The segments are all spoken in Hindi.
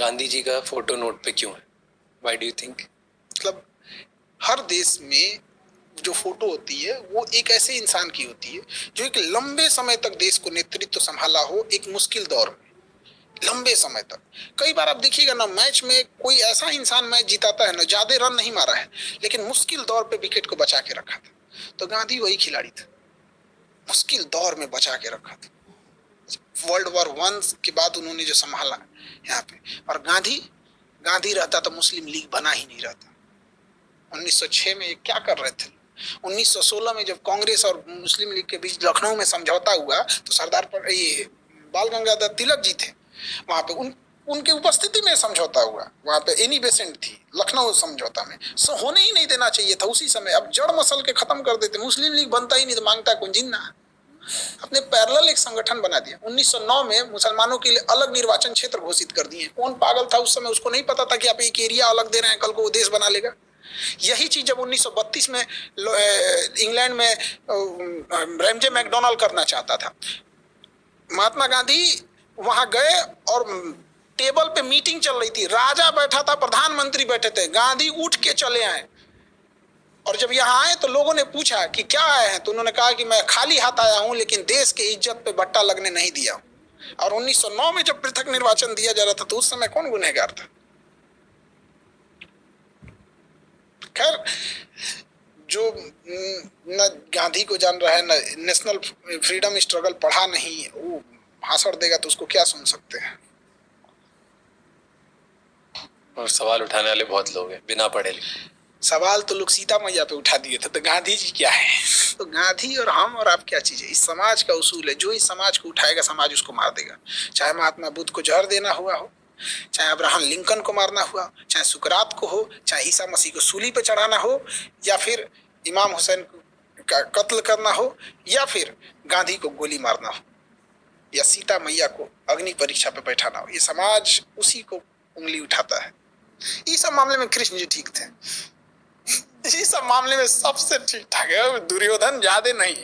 गांधी जी का फोटो नोट पे क्यों है? Why do you think? मतलब हर देश में जो फोटो होती है वो एक ऐसे इंसान की होती है जो एक लंबे समय तक देश को नेतृत्व संभाला हो, एक मुश्किल दौर में, लंबे समय तक। कई बार आप देखिएगा ना, मैच में कोई ऐसा इंसान मैच जिताता है ना, ज्यादा रन नहीं मारा है लेकिन मुश्किल दौर पे विकेट को बचा के रखा था, तो गांधी वही खिलाड़ी था, मुश्किल दौर में बचा के रखा था। वर्ल्ड वॉर 1 के बाद उन्होंने जो संभाला यहाँ पे, और गांधी गांधी रहता तो मुस्लिम लीग बना ही नहीं रहता। 1906 में ये क्या कर रहे थे? 1916 में जब कांग्रेस और मुस्लिम लीग के बीच लखनऊ में समझौता हुआ तो सरदार पर ये बाल गंगाधर तिलक जी थे वहां पे, उनके उपस्थिति में समझौता हुआ। वहां पे एनी बेसेंट थी लखनऊ समझौता में, होने ही नहीं देना चाहिए था उसी समय। अब जड़ मसल के खत्म कर देते, मुस्लिम लीग बनता ही नहीं तो मांगता कौन जिन्ना। अपने पैरेलल एक संगठन बना दिया। 1909 में मुसलमानों के लिए अलग निर्वाचन क्षेत्र घोषित कर दिए। कौन पागल था उस समय? उसको नहीं पता था कि आप एक एरिया अलग दे रहे हैं, कल को वो देश बना लेगा। यही चीज जब 1932 में इंग्लैंड में रैमजे मैकडोनाल्ड करना चाहता था, महात्मा गांधी वहां गए और टेबल पे मीटिंग चल रही थी, राजा बैठा था, प्रधानमंत्री बैठे थे, गांधी उठ के चले आए। और जब यहाँ आए तो लोगों ने पूछा कि क्या आए हैं, तो उन्होंने कहा कि मैं खाली हाथ आया हूं लेकिन देश के इज्जत पे बट्टा लगने नहीं दिया। और 1909 में जब पृथक निर्वाचन दिया जा रहा था तो उस समय कौन गुनहगार था? खैर, जो न गांधी को जान रहा है न नेशनल फ्रीडम स्ट्रगल पढ़ा नहीं, वो भाषण देगा तो उसको क्या सुन सकते हैं। और सवाल उठाने वाले बहुत लोग हैं बिना पढ़े लिखे। सवाल तो लोग सीता मैया पे उठा दिए थे, तो गांधी जी क्या है? तो गांधी और हम और आप क्या चीज है? इस समाज का उसूल है, जो इस समाज को उठाएगा समाज उसको मार देगा। चाहे महात्मा बुद्ध को जहर देना हुआ हो, चाहे अब्राहम लिंकन को मारना हुआ, चाहे सुकरात को हो, चाहे ईसा मसीह को सूली पे चढ़ाना हो, या फिर इमाम हुसैन का कत्ल करना हो, या फिर गांधी को गोली मारना हो, या सीता मैया को अग्नि परीक्षा पे बैठाना हो, ये समाज उसी को उंगली उठाता है। इस सब मामले में कृष्ण जी ठीक थे, इसी सब मामले में सबसे ठीक ठाक है, दुर्योधन ज्यादा नहीं।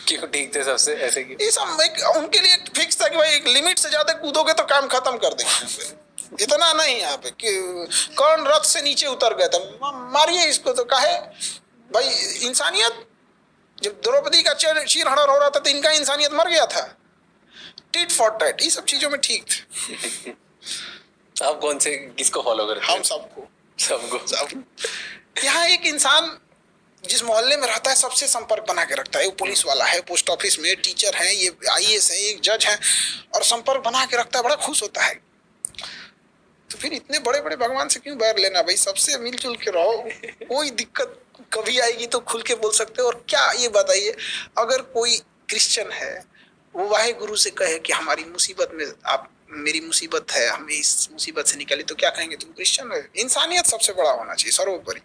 क्यों ठीक थे सबसे? ऐसे की ये सब उनके लिए फिक्स था कि भाई एक लिमिट से ज्यादा कूदोगे तो काम खत्म कर देंगे। इतना नहीं यहाँ पे कि कौन रथ से नीचे उतर गया था, मारिए इसको। तो काहे भाई? इंसानियत। जब द्रौपदी का चीरहरण हो रहा था तो इनका इंसानियत मर गया था। टिट फॉर टैट, ये सब चीजों में ठीक थे। आप कौन से किसको फॉलो करते हैं? हम सबको सबको। यहाँ एक इंसान जिस मोहल्ले में रहता है सबसे संपर्क बना के रखता है। वो पुलिस वाला है, पोस्ट ऑफिस में टीचर है, ये आईएएस है, एक जज है, और संपर्क बना के रखता है, बड़ा खुश होता है। तो फिर इतने बड़े बड़े भगवान से क्यों बैर लेना भाई? सबसे मिलजुल के रहो, कोई दिक्कत कभी आएगी तो खुल के बोल सकते हो। और क्या ये बताइए, अगर कोई क्रिश्चियन है वो वाहे गुरु से कहे कि हमारी मुसीबत में आप, मेरी मुसीबत है, हमें इस मुसीबत से निकाली, तो क्या कहेंगे? तुम क्रिश्चियन हो। इंसानियत सबसे बड़ा होना चाहिए, सर्वोपरि।